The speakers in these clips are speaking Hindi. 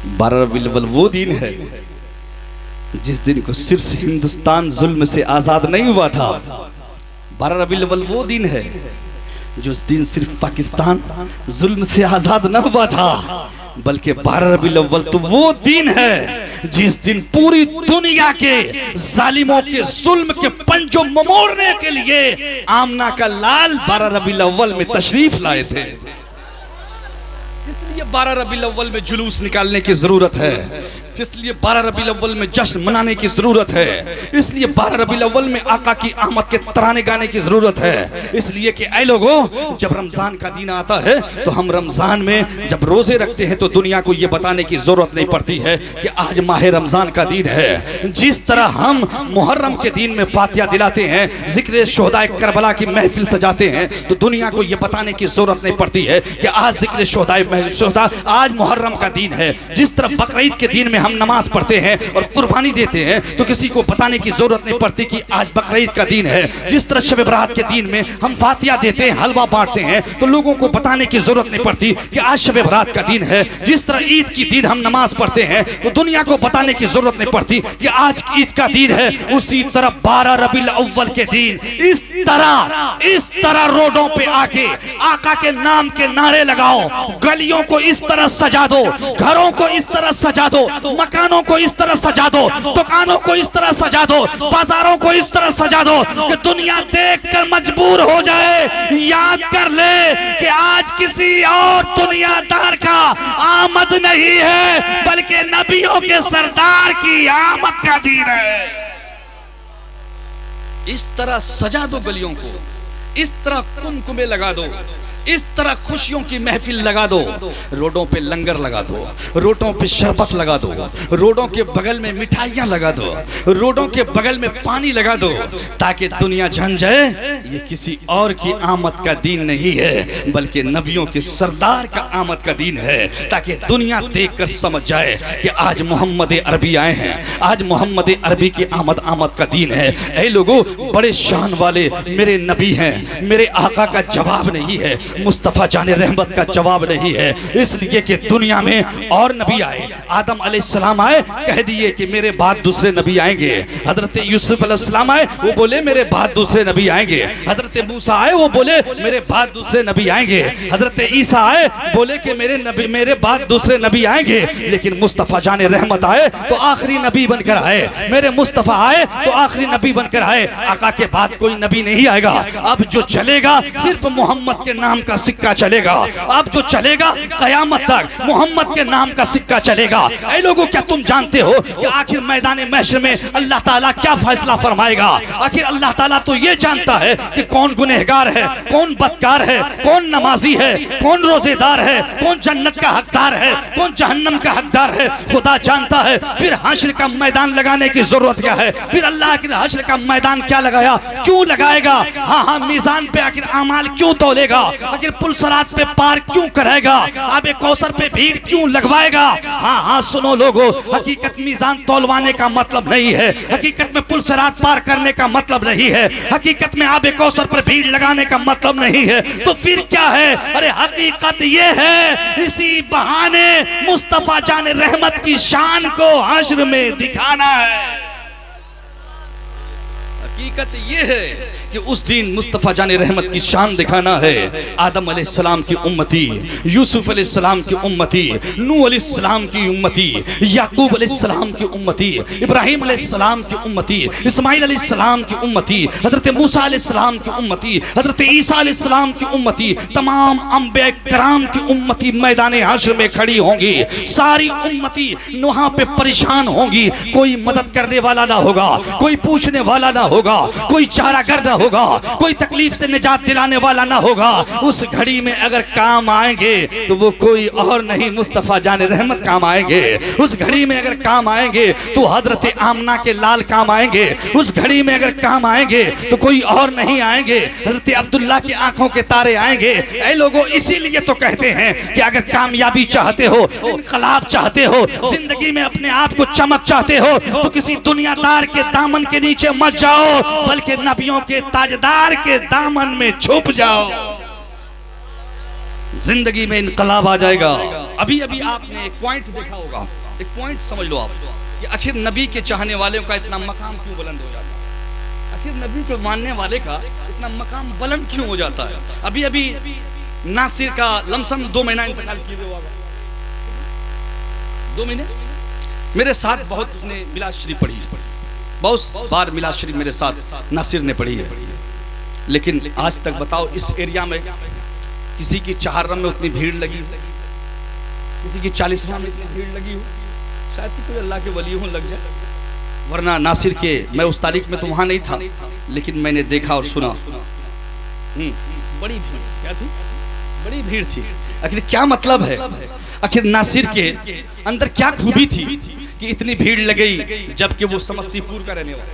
12 रबीउल अव्वल वो दिन है जिस दिन को सिर्फ हिंदुस्तान जुल्म से आजाद नहीं हुआ था। 12 रबीउल अव्वल वो दिन है जो उस दिन सिर्फ पाकिस्तान जुल्म से आजाद न हुआ था, बल्कि 12 रबीउल अव्वल तो वो दिन है जिस दिन पूरी दुनिया के जालिमों के जुल्म के पंजों ममोड़ने के लिए आमना का लाल 12 रबीउल अव्वल में तशरीफ लाए थे। इसलिए 12 रबीउल अव्वल में जुलूस निकालने की जरूरत है, इसलिए 12 रबीउल अव्वल में जश्न मनाने की जरूरत है, इसलिए 12 रबीउल अव्वल में आका की आमद के तराने गाने की जरूरत है। इसलिए कि ऐ लोगों, जब रमजान का दिन आता है तो हम रमजान में जब रोजे रखते हैं तो दुनिया को ये बताने की जरूरत नहीं पड़ती है कि आज माह रमजान का दिन है। जिस तरह हम मुहर्रम के दिन में फातिहा दिलाते हैं, जिक्र शुहदाए करबला की महफिल सजाते हैं, तो दुनिया को ये बताने की जरूरत नहीं पड़ती है कि आज जिक्र शुहदा आज मुहर्रम का दिन है। जिस तरह बकरीद के दिन में हम नमाज पढ़ते हैं और कुर्बानी देते हैं तो किसी को बताने की जरूरत नहीं पड़ती कि आज बकरीद का दिन है। जिस तरह शब बरात के दिन में हम फातिहा देते हैं, हलवा बांटते हैं, तो लोगों को बताने की जरूरत नहीं पड़ती कि आज शब बरात का दिन है। जिस तरह ईद की दिन हम नमाज पढ़ते हैं तो दुनिया को बताने की जरूरत नहीं पड़ती कि आज ईद का दिन है। उसी तरह 12 रबीउल अव्वल के दिन इस तरह रोडों पे आके आका के नाम के नारे लगाओ, गलियों को इस तरह सजा दो, घरों को इस तरह सजा दो, मकानों को इस तरह सजा दो, दुकानों को इस तरह सजा दो, बाजारों को इस तरह सजा दो कि दुनिया देखकर मजबूर हो जाए, याद कर ले कि आज किसी और दुनियादार का आमद नहीं है बल्कि नबियों के सरदार की आमद का दिन है। इस तरह सजा दो गलियों को, इस तरह कुमकुमे लगा दो, इस तरह खुशियों की महफिल लगा दो, रोडों पे लंगर लगा दो, रोडों पे शरबत लगा दो, रोडों के बगल में मिठाइयां लगा दो, रोडों के बगल में पानी लगा दो, ताकि दुनिया जान जाए ये किसी और की आमद का दिन नहीं है बल्कि नबियों के सरदार का आमद का दिन है। ताकि दुनिया देखकर समझ जाए कि आज मोहम्मद अरबी आए हैं, आज मोहम्मद अरबी की आमद का दिन है। ऐ लोगों, बड़े शान वाले मेरे नबी हैं, मेरे आका का जवाब नहीं है, मुस्तफा जाने रहमत का जवाब नहीं है। इसलिए कि दुनिया में और नबी आए, आदम अलैहिस्सलाम आए, कह दिए कि मेरे बाद दूसरे नबी आएंगे। हजरत यूसुफ अलैहिस्सलाम आए, वो बोले मेरे बाद दूसरे नबी आएंगे। हजरत मूसा आए, वो बोले मेरे बाद दूसरे नबी आएंगे। हजरत ईसा आए, बोले कि मेरे बाद दूसरे नबी आएंगे। लेकिन मुस्तफा जाने रहमत आए तो आखिरी नबी बनकर आए, मेरे मुस्तफा आए तो आखिरी नबी बनकर आए। आका के बाद कोई नबी नहीं आएगा। अब जो चलेगा सिर्फ मोहम्मद के नाम का सिक्का चलेगा। अब जो चलेगा कयामत तक मोहम्मद के नाम का सिक्का चलेगा। ऐ लोगों, क्या तुम जानते हो कि आखिर मैदान महशर में अल्लाह ताला क्या फैसला फरमाएगा? आखिर अल्लाह ताला तो ये जानता है कि कौन गुनहगार है, कौन बदकार है, कौन नमाजी है, कौन रोजेदार है, कौन जन्नत का हकदार है, कौन जहन्नम का हकदार है। खुदा जानता है। फिर हश्र का मैदान लगाने की जरूरत क्या है? फिर अल्लाह आखिर हश्र का मैदान क्या लगाया, क्यों लगाएगा? हाँ, मीजान पे आखिर अमाल क्यों तोलेगा? आखिर पुलसरात पे पार क्यों करेगा? आबे कौसर पे भीड़ क्यों लगवाएगा? हाँ, सुनो लोगों, हकीकत मीजान तोलवाने का मतलब नहीं है, हकीकत में पुलसरात पार करने का मतलब नहीं है, हकीकत में आबे कौसर पर भीड़ लगाने का मतलब नहीं है। तो फिर क्या है? अरे हकीकत ये है, इसी बहाने मुस्तफा जाने रहमत की शान को हश्र में दिखाना है। हकीकत ये है कि उस दिन मुस्तफा जाने रहमत की शान दिखाना है। आदम अलैहिस्सलाम की उम्मती, यूसुफ अलैहिस्सलाम की उम्मती, नूह अलैहिस्सलाम की उम्मती, याकूब अलैहिस्सलाम की उम्मती, इब्राहिम अलैहिस्सलाम की उम्मती, इस्माइल अलैहिस्सलाम की उम्मती, हजरत मूसा अलैहिस्सलाम की उम्मती, हजरत ईसा अलैहिस्सलाम की उम्मती, तमाम अंबिया कराम की उम्मती मैदान हश्र में खड़ी होंगी। सारी उम्मती वहां पे परेशान होंगी। कोई मदद करने वाला ना होगा, कोई पूछने वाला ना होगा, कोई चारागर ना होगा, कोई तकलीफ से निजात दिलाने वाला ना होगा। उस घड़ी में अगर काम आएंगे तो वो कोई और नहीं, मुस्तफा जाने रहमत काम आएंगे। उस घड़ी में अगर काम आएंगे तो हजरत आमना के लाल काम आएंगे। उस घड़ी में अगर काम आएंगे तो कोई और नहीं आएंगे, हजरत अब्दुल्ला की आंखों के तारे आएंगे। ऐ लोगों, इसीलिए तो कहते हैं कि अगर कामयाबी चाहते हो, इनकलाब चाहते हो, जिंदगी में अपने आप को चमक चाहते हो, तो किसी दुनियादार के दामन के नीचे मत जाओ, बल्कि नबियों के ताजदार के दामन में छुप जाओ। जिंदगी में इनकलाब आ जाएगा। अभी अभी आपने एक पॉइंट देखा होगा, एक पॉइंट समझ लो आप, कि आखिर नबी के चाहने वालों का इतना मकाम क्यों बुलंद हो जाता है, आखिर नबी को मानने वाले का इतना मकाम बुलंद क्यों हो जाता है। अभी अभी नासिर का लमसम 2 महीना इंतकाल किए हुआ, 2 महीने मेरे साथ बहुत उसने मिलाद शरीफ पढ़ी, बहुत बार मिलाद शरीफ मेरे साथ नासिर ने पढ़ी है, लेकिन आज तक बताओ इस एरिया में किसी की चाहरम में उतनी भीड़ लगी हो, किसी की 40वां में इतनी भीड़ लगी हो, शायद कोई अल्लाह के वली हो लग जाए, वरना नासिर के मैं उस तारीख में तो वहां नहीं था, लेकिन मैंने देखा और सुना, बड़ी भीड़ क्या थी, बड़ी भीड़ थी। आखिर क्या मतलब है, आखिर नासिर के अंदर क्या खूबी थी कि इतनी भीड़ लग गई, जबकि वो समस्तीपुर का रहने वाला,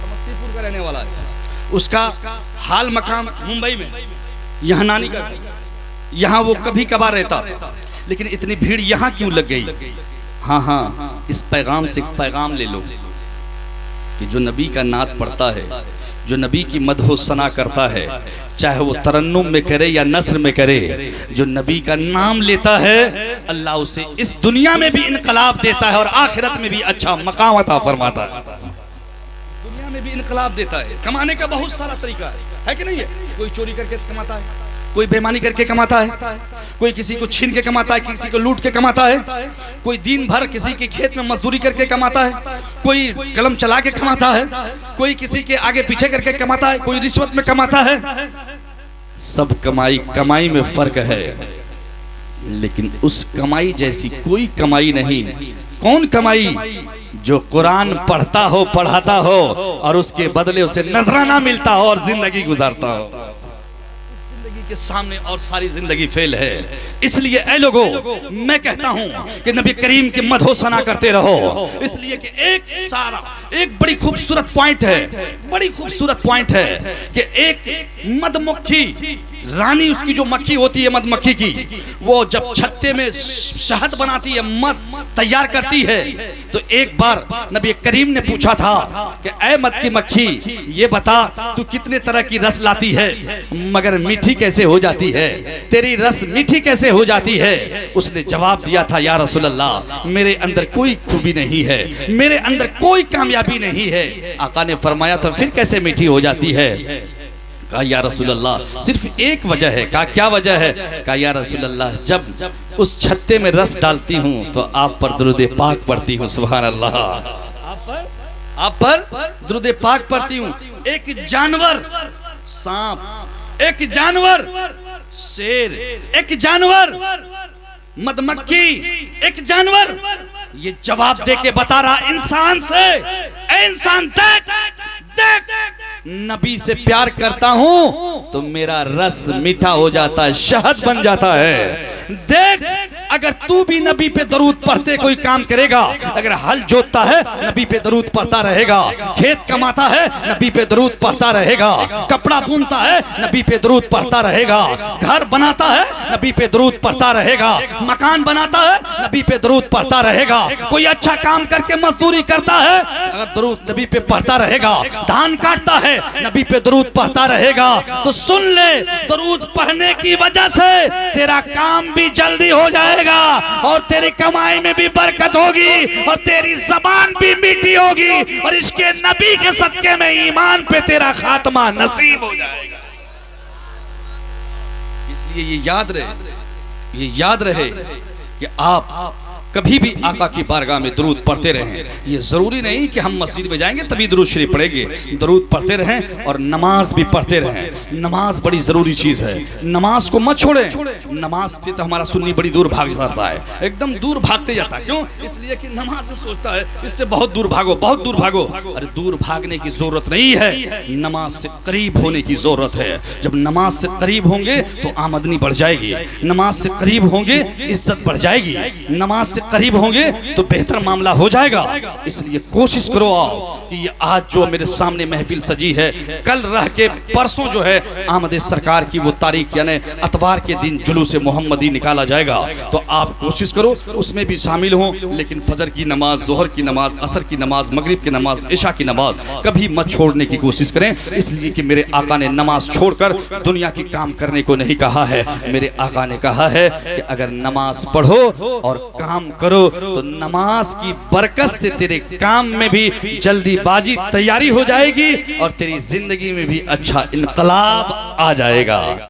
समस्तीपुर का रहने वाला है, उसका हाल मकाम मुंबई में, यहाँ नानी का, यहाँ वो कभी कभार रहता, लेकिन इतनी भीड़ यहाँ क्यों लग गई। हाँ हाँ, इस पैगाम से पैगाम ले लो कि जो नबी का नात पढ़ता है, जो नबी की मदहो सना करता है, चाहे वो तरन्नुम में करे या नस्र में करे, जो नबी का नाम लेता है, अल्लाह उसे इस दुनिया में भी इनकलाब देता है और आखिरत में भी अच्छा मकाम अता फरमाता है, दुनिया में भी इनकलाब देता है। कमाने का बहुत सारा तरीका है कि नहीं है, कोई चोरी करके कमाता है, कोई बेईमानी करके कमाता है, कोई किसी को छीन के कमाता है, किसी को लूट के कमाता है, कोई दिन भर किसी के खेत में मजदूरी करके कमाता है, कोई कलम चला के कमाता है, कोई किसी के आगे पीछे करके कमाता है, कोई रिश्वत में कमाता है। सब कमाई में फर्क है, लेकिन उस कमाई जैसी कोई कमाई नहीं। कौन कमाई? जो कुरान पढ़ता हो, पढ़ाता हो और उसके बदले उसे नजराना मिलता हो और जिंदगी गुजारता हो। के सामने और सारी जिंदगी फेल है। इसलिए ऐ लोगों, मैं कहता हूं कि नबी करीम की मदहो सना करते रहो, इसलिए कि एक बड़ी खूबसूरत पॉइंट है, बड़ी खूबसूरत पॉइंट है कि एक मधुमक्खी रानी, उसकी जो मक्खी होती है मधुमक्खी की, वो जब छत्ते में शहद बनाती है, मध तैयार करती है, तो एक बार नबी करीम ने पूछा था कि ऐ मध की मक्खी, ये बता तू कितने तरह की रस लाती है, मगर मीठी कैसे हो जाती है, तेरी रस मीठी कैसे हो जाती है? उसने जवाब दिया था, या रसूल अल्लाह, मेरे अंदर कोई खूबी नहीं है, मेरे अंदर कोई कामयाबी नहीं है। आका ने फरमाया, तो फिर कैसे मीठी हो जाती है? कहा, या रसूल अल्लाह, सिर्फ एक वजह है। कहा, क्या वजह है? कहा, या रसूल अल्लाह, जब उस छत्ते में रस डालती हूँ तो आप पर दुरूद पाक पढ़ती हूँ। सुभान अल्लाह, आप पर दुरूद पाक पढ़ती हूँ। एक जानवर सांप, एक जानवर शेर, एक जानवर मधुमक्खी, एक जानवर ये जवाब दे के बता रहा इंसान से, ऐ इंसान देख देख, नबी से प्यार करता हूं तो मेरा रस मीठा हो जाता है, शहद बन जाता है। देख, अगर तू भी नबी पे दरूद पढ़ते कोई काम करेगा, अगर हल जोतता है नबी पे दरूद पढ़ता रहेगा, खेत कमाता है नबी पे दरूद पढ़ता रहेगा, कपड़ा बुनता है नबी पे दरूद पढ़ता रहेगा, घर बनाता है नबी पे दरूद पढ़ता रहेगा, मकान बनाता है नबी पे दरूद पढ़ता रहेगा, कोई अच्छा काम करके मजदूरी करता है अगर दरूद नबी पे पढ़ता रहेगा, धान काटता है नबी पे दरूद पढ़ता रहेगा। तो सुन ले, दरूद पढ़ने की वजह से तेरा काम भी जल्दी हो जाएगा और तेरी कमाई में भी बरकत होगी और तेरी जबान भी मीठी होगी और इसके नबी के सदके में ईमान पे तेरा खात्मा नसीब हो जाएगा। इसलिए ये याद रहे कि आप कभी भी आका की बारगाह में दरूद पढ़ते रहें। ये जरूरी नहीं कि हम मस्जिद में जाएंगे तभी दरूद शरीफ पढ़ेंगे, दरूद पढ़ते रहें और नमाज भी पढ़ते रहें। नमाज बड़ी जरूरी चीज है, नमाज को मत छोड़ें। नमाज से तो हमारा सुन्नी बड़ी दूर भाग जाता है, एकदम दूर भागते जाता है। क्यों? इसलिए कि नमाज से सोचता है इससे बहुत दूर भागो, बहुत दूर भागो। अरे दूर भागने की जरूरत नहीं है, नमाज से करीब होने की जरूरत है। जब नमाज से करीब होंगे तो आमदनी बढ़ जाएगी, नमाज से करीब होंगे इज्जत बढ़ जाएगी, नमाज से करीब होंगे तो बेहतर मामला हो जाएगा। इसलिए कोशिश करो आप कि ये आज जो मेरे सामने महफिल सजी है, कल रह के परसों जो है आमद सरकार की वो तारीख यानी अतवार के दिन जुलूस मोहम्मदी निकाला जाएगा। तो आप कोशिश करो उसमें भी शामिल हों, लेकिन फजर की नमाज, जोहर की नमाज, असर की नमाज, मगरिब की नमाज, इशा की नमाज कभी मत छोड़ने की कोशिश करें। इसलिए कि मेरे आका ने नमाज छोड़कर दुनिया की काम करने को नहीं कहा है। मेरे आका ने कहा है कि अगर नमाज पढ़ो और काम करो तो नमाज की बरकत से तेरे काम में भी जल्दीबाजी तैयारी हो जाएगी और तेरी जिंदगी में भी अच्छा इनकलाब आ जाएगा।